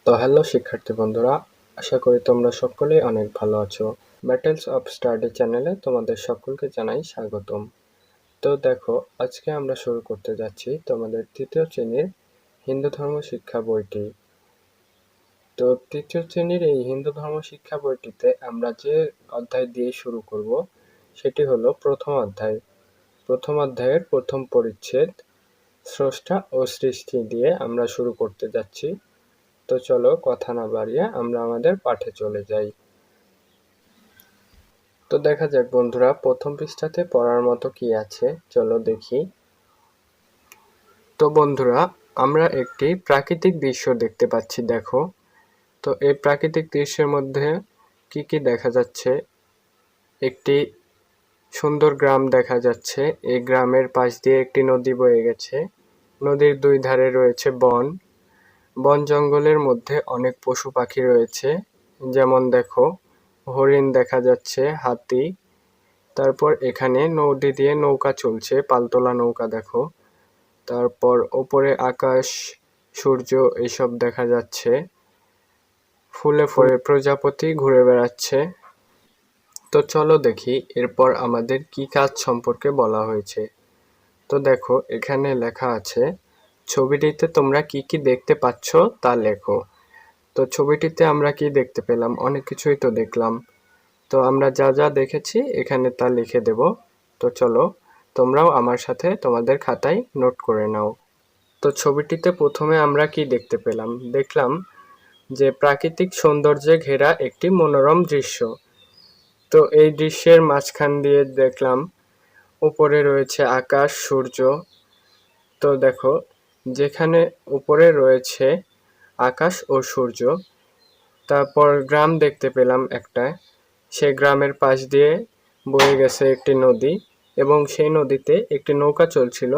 তো হ্যালো শিক্ষার্থী বন্ধুরা, আশা করি তোমরা সকলেই অনেক ভালো আছো। ব্যাটেলস অফ স্টাডি চ্যানেলে তোমাদের সকলকে জানাই স্বাগতম। তো দেখো, আজকে আমরা শুরু করতে যাচ্ছি তোমাদের তৃতীয় শ্রেণীর হিন্দু ধর্ম শিক্ষা বইটি। তো তৃতীয় শ্রেণীর এই হিন্দু ধর্ম শিক্ষা বইটিতে আমরা যে অধ্যায় দিয়ে শুরু করব সেটি হলো প্রথম অধ্যায়। প্রথম অধ্যায়ের প্রথম পরিচ্ছেদ স্রষ্টা ও সৃষ্টি দিয়ে আমরা শুরু করতে যাচ্ছি। তো চলো কথা না বাড়িয়ে আমরা আমাদের পাঠে চলে যাই। তো দেখা যাক বন্ধুরা, প্রথম পৃষ্ঠাতে পড়ার মতো কি আছে, চলো দেখি। তো বন্ধুরা, আমরা একটি প্রাকৃতিক দৃশ্য দেখতে পাচ্ছি, দেখো। তো এই প্রাকৃতিক দৃশ্যের মধ্যে কি কি দেখা যাচ্ছে? একটি সুন্দর গ্রাম দেখা যাচ্ছে। এই গ্রামের পাশ দিয়ে একটি নদী বয়ে গেছে। নদীর দুই ধারে রয়েছে বন। বন জঙ্গলের মধ্যে অনেক পশু পাখি রয়েছে, যেমন দেখো হরিণ দেখা যাচ্ছে, হাতি। তারপর এখানে নদী দিয়ে নৌকা চলছে, পালতোলা নৌকা দেখো। তারপর ওপরে আকাশ, সূর্য এসব দেখা যাচ্ছে। ফুলে ফুলে প্রজাপতি ঘুরে বেড়াচ্ছে। তো চলো দেখি এরপর আমাদের কি কাজ সম্পর্কে বলা হয়েছে। তো দেখো এখানে লেখা আছে, ছবিটিতে তোমরা কি কি দেখতে পাচ্ছ তা লেখো। তো ছবিটিতে আমরা কি দেখতে পেলাম? অনেক কিছুই তো দেখলাম। তো আমরা যা যা দেখেছি এখানে তা লিখে দেব। তো চলো তোমরাও আমার সাথে তোমাদের খাতায় নোট করে নাও। তো ছবিটিতে প্রথমে আমরা কি দেখতে পেলাম? দেখলাম যে প্রাকৃতিক সৌন্দর্যে ঘেরা একটি মনোরম দৃশ্য। তো এই দৃশ্যের মাঝখান দিয়ে দেখলাম উপরে রয়েছে আকাশ, সূর্য। তো দেখো, যেখানে উপরে রয়েছে আকাশ ও সূর্য, তারপর গ্রাম দেখতে পেলাম একটা। সেই গ্রামের পাশ দিয়ে বয়ে গেছে একটি নদী, এবং সেই নদীতে একটি নৌকা চলছিল,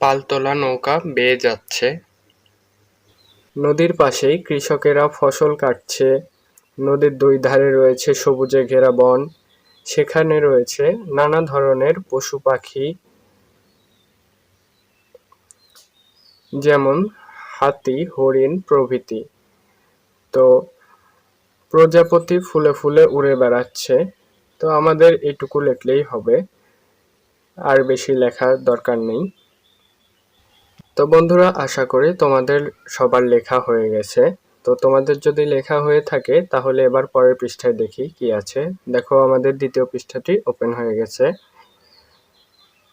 পালতোলা নৌকা বেয়ে যাচ্ছে। নদীর পাশেই কৃষকেরা ফসল কাটছে। নদীর দুই ধারে রয়েছে সবুজে ঘেরা বন। সেখানে রয়েছে নানা ধরনের পশু পাখি, যেমন হাতি, হরিণ প্রভৃতি। তো প্রজাপতি ফুলে ফুলে উড়ে বেড়াচ্ছে। তো আমাদের এটুকু লিখলেই হবে, আর বেশি লেখার দরকার নেই। তো বন্ধুরা, আশা করি তোমাদের সবার লেখা হয়ে গেছে। তো তোমাদের যদি লেখা হয়ে থাকে তাহলে এবার পরের পৃষ্ঠায় দেখি কি আছে। দেখো আমাদের দ্বিতীয় পৃষ্ঠাটি ওপেন হয়ে গেছে।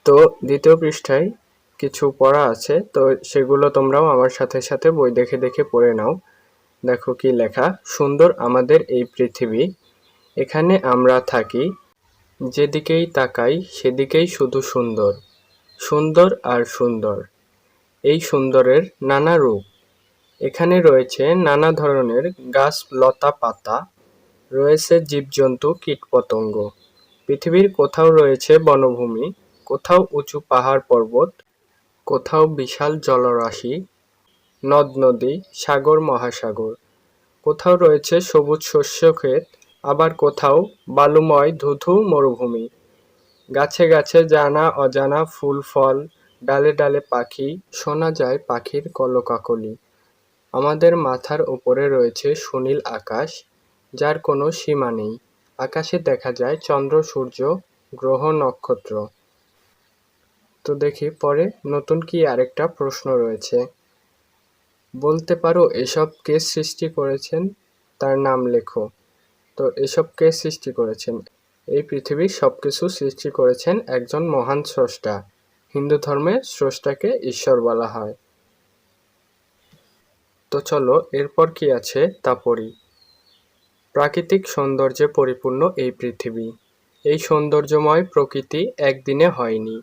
তো দ্বিতীয় পৃষ্ঠায় কিছু পড়া আছে, তো সেগুলো তোমরাও আমার সাথে সাথে বই দেখে দেখে পড়ে নাও। দেখো কি লেখা, সুন্দর আমাদের এই পৃথিবী, এখানে আমরা থাকি, যেদিকেই তাকাই সেদিকেই শুধু সুন্দর, সুন্দর আর সুন্দর, এই সুন্দরের নানা রূপ। এখানে রয়েছে নানা ধরনের গাছ, লতা পাতা, রয়েছে জীবজন্তু, কীটপতঙ্গ। পৃথিবীর কোথাও রয়েছে বনভূমি, কোথাও উঁচু পাহাড় পর্বত, কোথাও বিশাল জলরাশি, নদ নদী, সাগর মহাসাগর। কোথাও রয়েছে সবুজ শস্য ক্ষেত, আবার কোথাও বালুময় ধুধু মরুভূমি। গাছে গাছে জানা অজানা ফুল ফল, ডালে ডালে পাখি, শোনা যায় পাখির কলকাকলি। আমাদের মাথার ওপরে রয়েছে সুনীল আকাশ, যার কোনো সীমা নেই। আকাশে দেখা যায় চন্দ্র, সূর্য, গ্রহ, নক্ষত্র। তো দেখি পরে নতুন কি আরেকটা প্রশ্ন রয়েছে। বলতে পারো এসব কে সৃষ্টি করেছেন? তার নাম লেখো। তো এসব কে সৃষ্টি করেছেন? এই পৃথিবীর সবকিছু সৃষ্টি করেছেন একজন মহান স্রষ্টা। হিন্দু ধর্মে স্রষ্টাকে ঈশ্বর বলা হয়। তো চলো এরপর কি আছে তা পড়ি। প্রাকৃতিক সৌন্দর্যে পরিপূর্ণ এই পৃথিবী। এই সৌন্দর্যময় প্রকৃতি একদিনে হয়নি।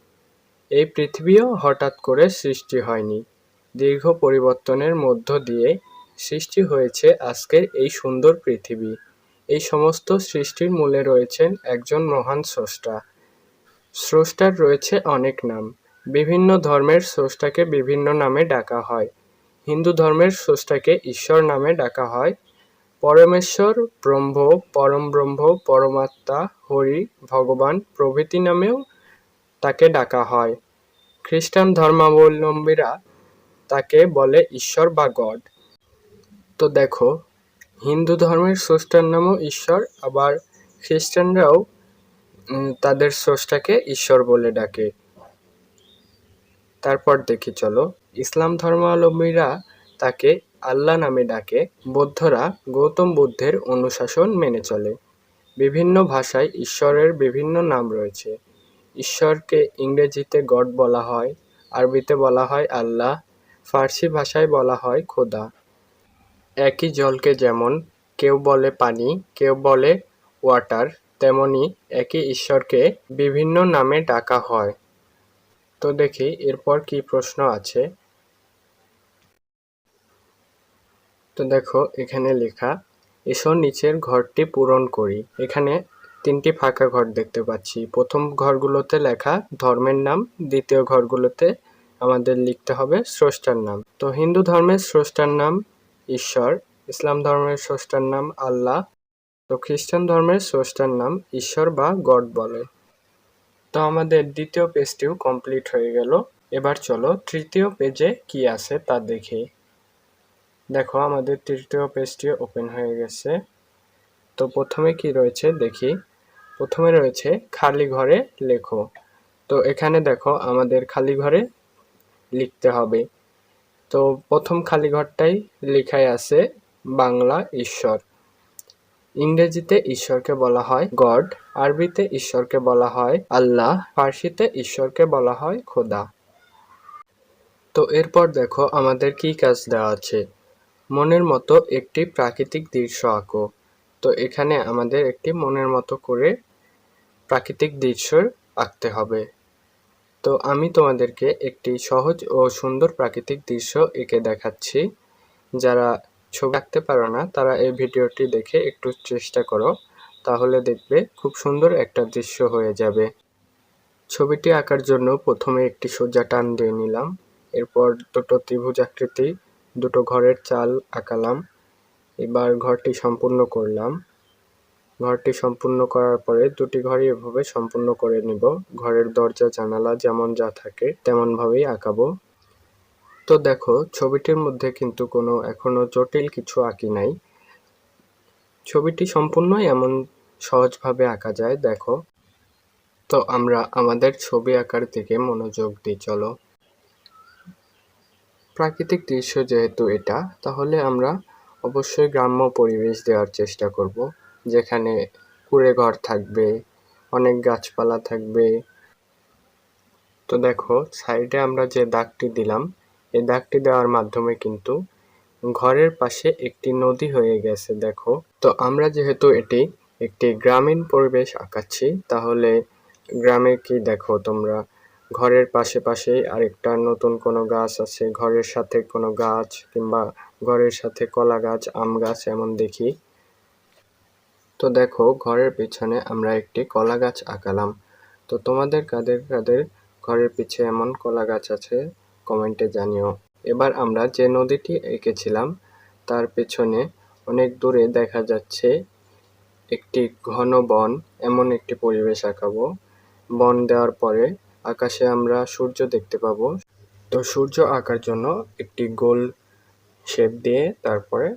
এই পৃথিবীও হঠাৎ করে সৃষ্টি হয়নি। দীর্ঘ পরিবর্তনের মধ্য দিয়ে সৃষ্টি হয়েছে আজকের এই সুন্দর পৃথিবী। এই সমস্ত সৃষ্টির মূলে রয়েছেন একজন মহান স্রষ্টা। স্রষ্টার রয়েছে অনেক নাম। বিভিন্ন ধর্মের স্রষ্টাকে বিভিন্ন নামে ডাকা হয়। হিন্দু ধর্মের স্রষ্টাকে ঈশ্বর নামে ডাকা হয়। পরমেশ্বর, ব্রহ্ম, পরমব্রহ্ম, পরমাত্মা, হরি, ভগবান প্রভৃতি নামেও তাকে ডাকা হয়। খ্রিস্টান ধর্মাবলম্বীরা তাকে বলে ঈশ্বর বা গড। তো দেখো, হিন্দু ধর্মের স্রষ্টার নামও ঈশ্বর, আবার খ্রিস্টানরাও তাদের স্রষ্টাকে ঈশ্বর বলে ডাকে। তারপর দেখি চলো, ইসলাম ধর্মাবলম্বীরা তাকে আল্লাহ নামে ডাকে। বৌদ্ধরা গৌতম বুদ্ধের অনুশাসন মেনে চলে। বিভিন্ন ভাষায় ঈশ্বরের বিভিন্ন নাম রয়েছে। ঈশ্বরকে ইংরেজিতে গড বলা হয়, আরবিতে বলা হয় আল্লাহ, ফার্সি ভাষায় বলা হয় খোদা। একই জলকে যেমন কেউ বলে পানি, কেউ বলে ওয়াটার, তেমনি একই ঈশ্বরকে বিভিন্ন নামে ডাকা হয়। তো দেখি এরপর কি প্রশ্ন আছে। তো দেখো এখানে লেখা, এসো নিচের ঘরটি পূরণ করি। এখানে 3টি ফাঁকা ঘর দেখতে পাচ্ছি। প্রথম ঘরগুলোতে লেখা ধর্মের নাম, দ্বিতীয় ঘরগুলোতে আমাদের লিখতে হবে স্রষ্টার নাম। তো হিন্দু ধর্মের স্রষ্টার নাম ঈশ্বর, ইসলাম ধর্মের স্রষ্টার নাম আল্লাহ, তো খ্রিস্টান ধর্মের স্রষ্টার নাম ঈশ্বর বা গড বলে। তো আমাদের দ্বিতীয় পেজটিও কমপ্লিট হয়ে গেল। এবার চলো তৃতীয় পেজে কি আছে তা দেখি। দেখো আমাদের তৃতীয় পেজটি ওপেন হয়ে গেছে। তো প্রথমে কি রয়েছে দেখি। প্রথমে রয়েছে খালি ঘরে লেখো। তো এখানে দেখো আমাদের খালি ঘরে লিখতে হবে। তো প্রথম খালি ঘরটাই লেখাই আছে বাংলা ঈশ্বর। ইংরেজিতে ঈশ্বরকে বলা হয় গড, আরবিতে ঈশ্বরকে বলা হয় আল্লাহ, ফার্সিতে ঈশ্বরকে বলা হয় খোদা। তো এরপর দেখো আমাদের কি কাজ দেওয়া আছে। মনের মতো একটি প্রাকৃতিক দৃশ্য আঁকো। তো এখানে আমাদের একটি মনের মতো করে প্রাকৃতিক দৃশ্য আঁকতে হবে। তো আমি তোমাদেরকে একটি সহজ ও সুন্দর প্রাকৃতিক দৃশ্য এঁকে দেখাচ্ছি। যারা ছবি আঁকতে পারো না তারা এই ভিডিওটি দেখে একটু চেষ্টা করো, তাহলে দেখবে খুব সুন্দর একটা দৃশ্য হয়ে যাবে। ছবিটি আঁকার জন্য প্রথমে একটি সোজা টান দিয়ে নিলাম, এরপর দুটো ত্রিভুজাকৃতি দুটো ঘরের চাল আঁকালাম। এবার ঘরটি সম্পূর্ণ করলাম। ঘরটি সম্পূর্ণ করার পরে দুটি ঘরই এভাবে সম্পূর্ণ করে নিব। ঘরের দরজা জানালা যেমন যা থাকে তেমন ভাবেই আঁকাবো। তো দেখো ছবিটির মধ্যে কিন্তু কোনো এখনো জটিল কিছু আঁকি নাই। ছবিটি সম্পূর্ণই এমন সহজভাবে আঁকা যায় দেখো। তো আমরা আমাদের ছবি আঁকার দিকে মনোযোগ দিই চলো। প্রাকৃতিক দৃশ্য যেহেতু এটা, তাহলে আমরা অবশ্যই গ্রাম্য পরিবেশ দেওয়ার চেষ্টা করব, যেখানে কুঁড়ে ঘর থাকবে, অনেক গাছপালা থাকবে। তো দেখো সাইডে আমরা যে দাগটি দিলাম, এই দাগটি দেওয়ার মাধ্যমে কিন্তু ঘরের পাশে একটি নদী হয়ে গেছে দেখো। তো আমরা যেহেতু এটি একটি গ্রামীণ পরিবেশ আঁকাচ্ছি, তাহলে গ্রামে কি দেখো তোমরা, ঘরের পাশে পাশেই আরেকটা নতুন কোনো গাছ আছে, ঘরের সাথে কোনো গাছ কিংবা ঘরের সাথে কলা গাছ, আম গাছ এমন দেখি। তো দেখো ঘরের পিছনে আমরা একটি কলা গাছ আঁকালাম। তো তোমাদের কাদের কাদের ঘরের পিছে এমন কলা গাছ আছে কমেন্টে জানিও। এবার আমরা যে নদীটি এঁকেছিলাম তার পেছনে অনেক দূরে দেখা যাচ্ছে একটি ঘন বন, এমন একটি পরিবেশ আঁকাবো। বন দেওয়ার পরে আকাশে আমরা সূর্য দেখতে পাবো। তো সূর্য আঁকার জন্য একটি গোল শেপ দিয়ে তারপরে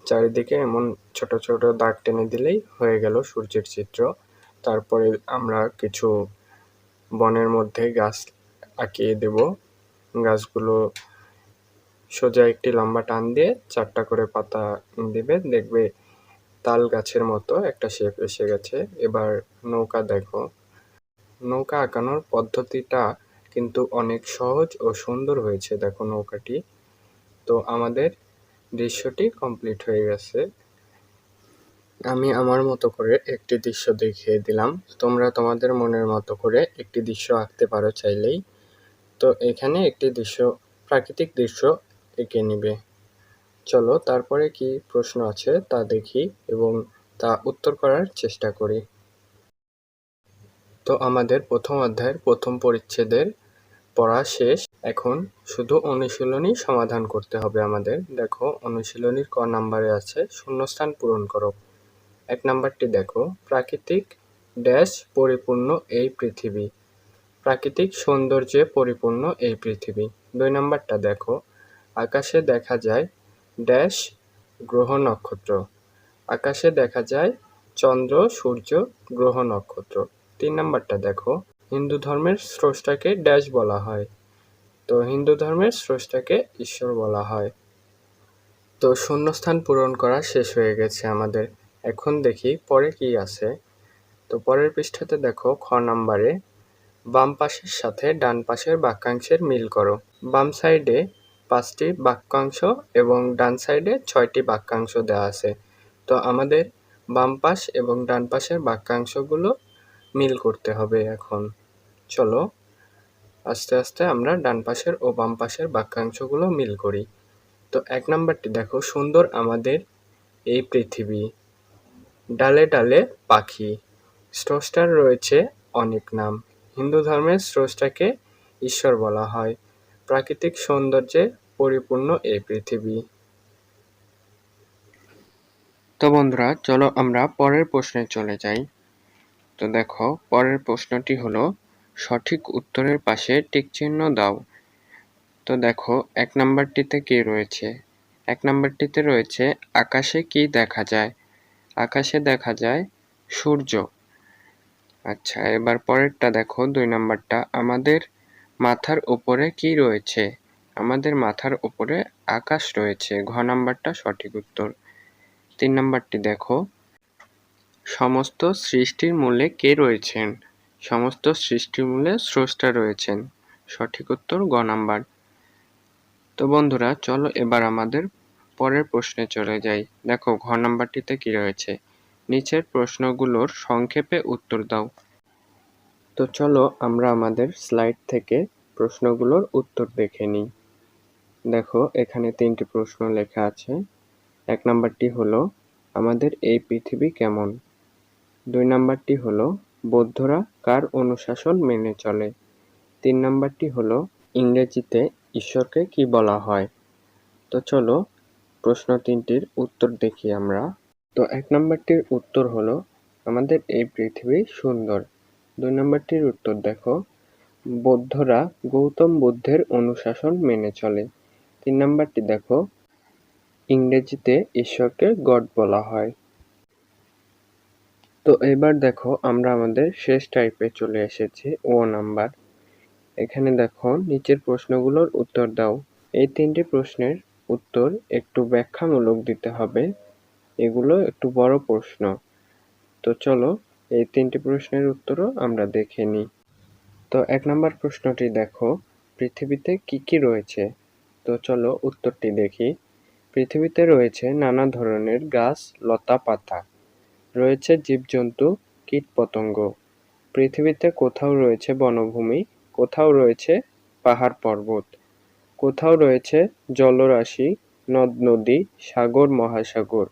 চারিদিকে এমন ছোট ছোট দাগ টেনে দিলেই হয়ে গেল সূর্যের চিত্র। তারপরে আমরা কিছু বনের মধ্যে গাছ আঁকিয়ে দেব। গাছগুলো সোজা একটি লম্বা টান দিয়ে 4টা করে পাতা দিবে, দেখবে তাল গাছের মতো একটা শেপ এসে গেছে। এবার নৌকা দেখো। নৌকা আঁকানোর পদ্ধতিটা কিন্তু অনেক সহজ ও সুন্দর হয়েছে দেখো নৌকাটি। তো আমাদের দৃশ্যটি কমপ্লিট হয়ে গেছে। আমি আমার মতো করে একটি দৃশ্য দেখিয়ে দিলাম, তোমরা তোমাদের মনের মতো করে একটি দৃশ্য আঁকতে পারো চাইলেই। তো এখানে একটি দৃশ্য, প্রাকৃতিক দৃশ্য এঁকে নিবে। চলো তারপরে কি প্রশ্ন আছে তা দেখি এবং তা উত্তর করার চেষ্টা করি। তো আমাদের প্রথম অধ্যায়ের প্রথম পরিচ্ছেদের পড়া শেষ। এখন শুধু অনুশীলনী সমাধান করতে হবে আমাদের। দেখো অনুশীলনীর ক নাম্বারে আছে শূন্যস্থান পূরণ করো। 1 নাম্বারটি দেখো, প্রাকৃতিক ড্যাশ পরিপূর্ণ এই পৃথিবী। প্রাকৃতিক সৌন্দর্যে পরিপূর্ণ এই পৃথিবী। 2 নাম্বারটা দেখো, আকাশে দেখা যায় ড্যাশ গ্রহ নক্ষত্র। আকাশে দেখা যায় চন্দ্র, সূর্য, গ্রহ নক্ষত্র। 3 নাম্বারটা দেখো, হিন্দু ধর্মের স্রষ্টাকে ড্যাশ বলা হয়। তো হিন্দু ধর্মের স্রষ্টাকে ঈশ্বর বলা হয়। তো শূন্যস্থান পূরণ করা শেষ হয়ে গেছে আমাদের। এখন দেখি পরে কি আছে। তো পরের পৃষ্ঠাতে দেখো খ নাম্বারে বাম পাশের সাথে ডান পাশের বাক্যাংশের মিল করো। বাম সাইডে 5টি বাক্যাংশ এবং ডান সাইডে 6টি বাক্যাংশ দেওয়া আছে। তো আমাদের বাম পাশ এবং ডান পাশের বাক্যাংশগুলো মিল করতে হবে এখন। চলো আস্তে আস্তে আমরা ডান পাশের ও বাম পাশের বাক্যাংশগুলো মিল করি। তো 1 নাম্বারটি দেখো, সুন্দর আমাদের এই পৃথিবী, ডালে ডালে পাখি, স্রষ্টার রয়েছে অনেক নাম। হিন্দু ধর্মের স্রষ্টাকে ঈশ্বর বলা হয়। প্রাকৃতিক সৌন্দর্যে পরিপূর্ণ এই পৃথিবী। তো বন্ধুরা, চলো আমরা পরের প্রশ্নে চলে যাই। তো দেখো পরের প্রশ্নটি হলো, সঠিক উত্তরের পাশে টিকচিহ্ন দাও। তো দেখো 1 নাম্বারটিতে কি রয়েছে? 1 নাম্বারটিতে রয়েছে আকাশে কি দেখা যায়? আকাশে দেখা যায় সূর্য। আচ্ছা, এবার পরেরটা দেখো 2 নাম্বারটা, আমাদের মাথার উপরে কি রয়েছে? আমাদের মাথার উপরে আকাশ রয়েছে। ঘ নাম্বারটা সঠিক উত্তর। 3 নাম্বারটি দেখো, সমস্ত সৃষ্টির মূলে কে রয়েছেন? সমস্ত সৃষ্টির মূলে স্রষ্টা রয়েছেন। সঠিক উত্তর গ নাম্বার। তো বন্ধুরা, চলো এবার আমাদের পরের প্রশ্নে চলে যাই। দেখো ঘ নাম্বারটিতে কি রয়েছে? নিচের প্রশ্নগুলোর সংক্ষেপে উত্তর দাও। তো চলো আমরা আমাদের স্লাইড থেকে প্রশ্নগুলোর উত্তর দেখে নিই। দেখো এখানে 3টি প্রশ্ন লেখা আছে। 1 নাম্বারটি হলো, আমাদের এই পৃথিবী কেমন? 2 নাম্বারটি হলো, বৌদ্ধরা কার অনুশাসন মেনে চলে? 3 নাম্বারটি হলো, ইংরেজিতে ঈশ্বরকে কি বলা হয়? তো চলো প্রশ্ন 3টির উত্তর দেখি আমরা। তো 1 নাম্বারটির উত্তর হলো, আমাদের এই পৃথিবী সুন্দর। 2 নাম্বারটির উত্তর দেখো, বৌদ্ধরা গৌতম বুদ্ধের অনুশাসন মেনে চলে। 3 নাম্বারটি দেখো, ইংরেজিতে ঈশ্বরকে গড বলা হয়। তো এবার দেখো আমরা আমাদের শেষ টাইপে চলে এসেছি, ও নাম্বার। এখানে দেখো নিচের প্রশ্নগুলোর উত্তর দাও। এই 3টি প্রশ্নের উত্তর একটু ব্যাখ্যামূলক দিতে হবে। এগুলো একটু বড় প্রশ্ন। তো চলো এই 3টি প্রশ্নের উত্তরও আমরা দেখে নিই। তো 1 নাম্বার প্রশ্নটি দেখো, পৃথিবীতে কি কি রয়েছে? তো চলো উত্তরটি দেখি। পৃথিবীতে রয়েছে নানা ধরনের গাছ, লতা, পাতা। রয়েছে জীবজন্তু, কীটপতঙ্গ। পৃথিবীতে কোথাও রয়েছে বনভূমি, কোথাও রয়েছে পাহাড় পর্বত, কোথাও রয়েছে জলরাশি, নদ-নদী, সাগর, মহাসাগর।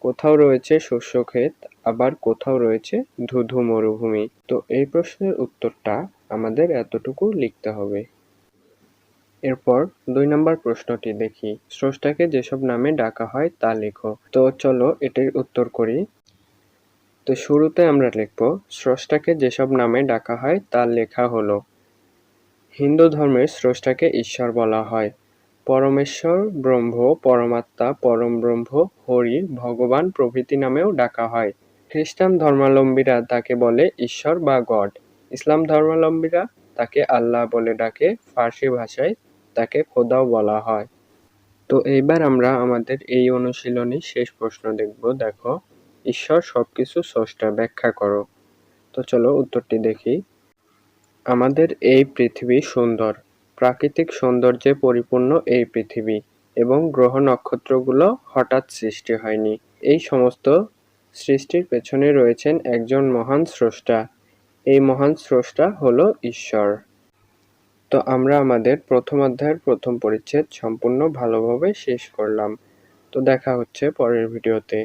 কোথাও রয়েছে শস্যক্ষেত, আবার কোথাও রয়েছে ধূ-ধূ মরুভূমি। তো এই প্রশ্নের উত্তরটা আমাদের এতটুকু লিখতে হবে। এরপর 2 নাম্বার প্রশ্নটি দেখি। স্রষ্টাকে যেসব নামে ডাকা হয় তা লেখো। তো চলো এটির উত্তর করি। তো শুরুতে আমরা লিখব, স্রষ্টাকে যেসব নামে ডাকা হয় তার লেখা হলো। হিন্দু ধর্মের স্রষ্টাকে ঈশ্বর বলা হয়। পরমেশ্বর, ব্রহ্ম, পরমাত্মা, পরমব্রহ্ম, হরি, ভগবান প্রভৃতি নামেও ডাকা হয়। খ্রিস্টান ধর্মাবলম্বীরা তাকে বলে ঈশ্বর বা গড। ইসলাম ধর্মাবলম্বীরা তাকে আল্লাহ বলে ডাকে। ফার্সি ভাষায় তাকে খোদাও বলা হয়। তো এইবার আমরা আমাদের এই অনুশীলনী শেষ প্রশ্ন দেখব। দেখো, ঈশ্বর সবকিছু স্রষ্টা, ব্যাখ্যা করো। তো চলো উত্তরটি দেখি। আমাদের এই পৃথিবী সুন্দর, প্রাকৃতিক সৌন্দর্যে পরিপূর্ণ এই পৃথিবী, এবং গ্রহ নক্ষত্রগুলো হঠাৎ সৃষ্টি হয়নি। এই সমস্ত সৃষ্টির পেছনে রয়েছেন একজন মহান স্রষ্টা। এই মহান স্রষ্টা হলো ঈশ্বর। তো আমরা আমাদের প্রথম অধ্যায়ের প্রথম পরিচ্ছেদ সম্পূর্ণ ভালোভাবে শেষ করলাম। তো দেখা হচ্ছে পরের ভিডিওতে।